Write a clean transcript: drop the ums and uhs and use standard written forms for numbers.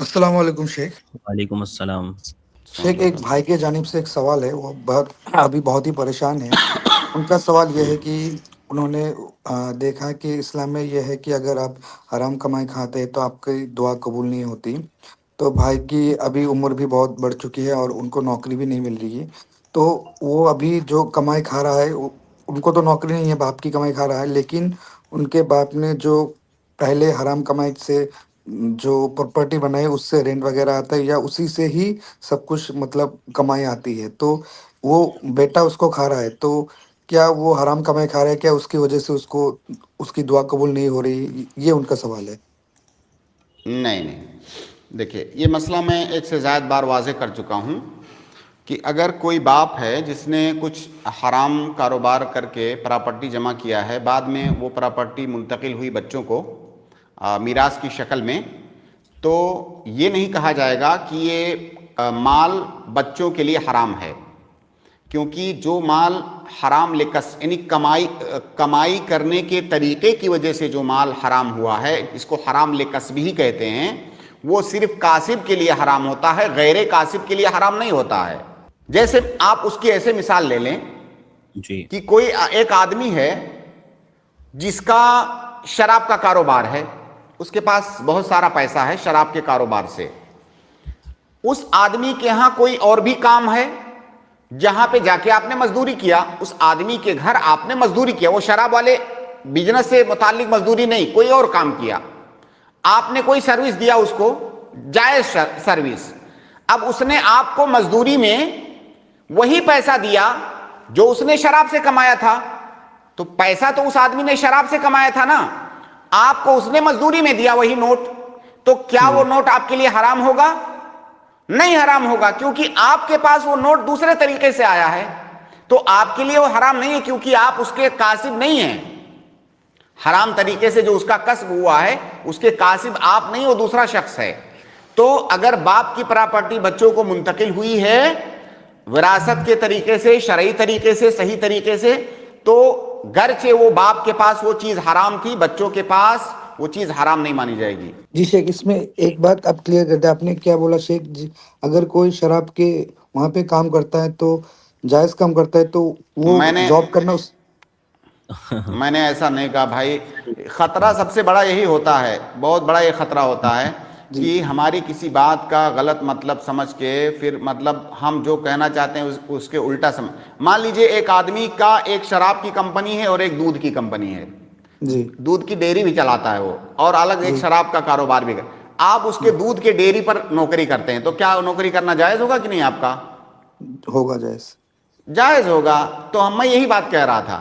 السلام علیکم شیخ. وعلیکم السلام. شیخ ایک بھائی کے جانب سے ایک سوال ہے، وہ ابھی بہت ہی پریشان ہے. ان کا سوال یہ ہے کہ انہوں نے دیکھا کہ اسلام میں یہ ہے کہ اگر آپ حرام کمائی کھاتے ہیں تو آپ کی دعا قبول نہیں ہوتی. تو بھائی کی ابھی عمر بھی بہت بڑھ چکی ہے اور ان کو نوکری بھی نہیں مل رہی ہے. تو وہ ابھی جو کمائی کھا رہا ہے ان کو تو نوکری نہیں ہے، باپ کی کمائی کھا رہا ہے، لیکن ان کے باپ نے جو پہلے حرام کمائی سے جو پراپرٹی بنائی اس سے رینٹ وغیرہ آتا ہے یا اسی سے ہی سب کچھ مطلب کمائی آتی ہے. تو وہ بیٹا اس کو کھا رہا ہے، تو کیا وہ حرام کمائی کھا رہا ہے؟ کیا اس کی وجہ سے اس کو اس کی دعا قبول نہیں ہو رہی؟ یہ ان کا سوال ہے. نہیں نہیں، دیکھیے یہ مسئلہ میں ایک سے زائد بار واضح کر چکا ہوں کہ اگر کوئی باپ ہے جس نے کچھ حرام کاروبار کر کے پراپرٹی جمع کیا ہے، بعد میں وہ پراپرٹی منتقل ہوئی بچوں کو میراث کی شکل میں، تو یہ نہیں کہا جائے گا کہ یہ مال بچوں کے لیے حرام ہے، کیونکہ جو مال حرام لکس یعنی کمائی کرنے کے طریقے کی وجہ سے جو مال حرام ہوا ہے، اس کو حرام لکسب ہی کہتے ہیں، وہ صرف کاسب کے لیے حرام ہوتا ہے، غیر کاسب کے لیے حرام نہیں ہوتا ہے. جیسے آپ اس کی ایسے مثال لے لیں جی. کہ کوئی ایک آدمی ہے جس کا شراب کا کاروبار ہے، اس کے پاس بہت سارا پیسہ ہے شراب کے کاروبار سے. اس آدمی کے ہاں کوئی اور بھی کام ہے جہاں پہ جا کے آپ نے مزدوری کیا، اس آدمی کے گھر آپ نے مزدوری کیا، وہ شراب والے بزنس سے متعلق مزدوری نہیں، کوئی اور کام کیا، آپ نے کوئی سروس دیا اس کو، جائز سروس. اب اس نے آپ کو مزدوری میں وہی پیسہ دیا جو اس نے شراب سے کمایا تھا، تو پیسہ تو اس آدمی نے شراب سے کمایا تھا نا، آپ کو اس نے مزدوری میں دیا وہی نوٹ، تو کیا جی وہ نوٹ آپ کے لیے حرام ہوگا؟ نہیں حرام ہوگا، کیونکہ آپ کے پاس وہ نوٹ دوسرے طریقے سے آیا ہے، تو آپ کے لیے وہ حرام نہیں ہے، کیونکہ آپ اس کے کاسب نہیں ہیں. حرام طریقے سے جو اس کا کسب ہوا ہے اس کے کاسب آپ نہیں، وہ دوسرا شخص ہے. تو اگر باپ کی پراپرٹی بچوں کو منتقل ہوئی ہے وراثت کے طریقے سے، شرعی طریقے سے، صحیح طریقے سے، تو گرچہ وہ باپ کے پاس وہ چیز حرام تھی، بچوں کے پاس وہ چیز حرام نہیں مانی جائے گی. جی شیخ، اس میں ایک بات آپ کلیئر کرتے ہیں. آپ نے کیا بولا شیخ جی؟ اگر کوئی شراب کے وہاں پہ کام کرتا ہے تو جائز کام کرتا ہے تو وہ میں نے جاب کرنا اس میں نے ایسا نہیں کہا بھائی. خطرہ سب سے بڑا یہی ہوتا ہے، بہت بڑا یہ خطرہ ہوتا ہے جی کہ ہماری کسی بات کا غلط مطلب سمجھ کے پھر مطلب ہم جو کہنا چاہتے ہیں اس کے الٹا سمجھ. مان لیجئے ایک آدمی کا ایک شراب کی کمپنی ہے اور ایک دودھ کی کمپنی ہے، جی دودھ کی ڈیری بھی چلاتا ہے وہ، اور الگ ایک جی شراب کا کاروبار بھی آپ اس کے دودھ کے ڈیری پر نوکری کرتے ہیں، تو کیا نوکری کرنا جائز ہوگا کہ نہیں؟ آپ کا ہوگا جائز. جائز ہوگا. تو میں یہی بات کہہ رہا تھا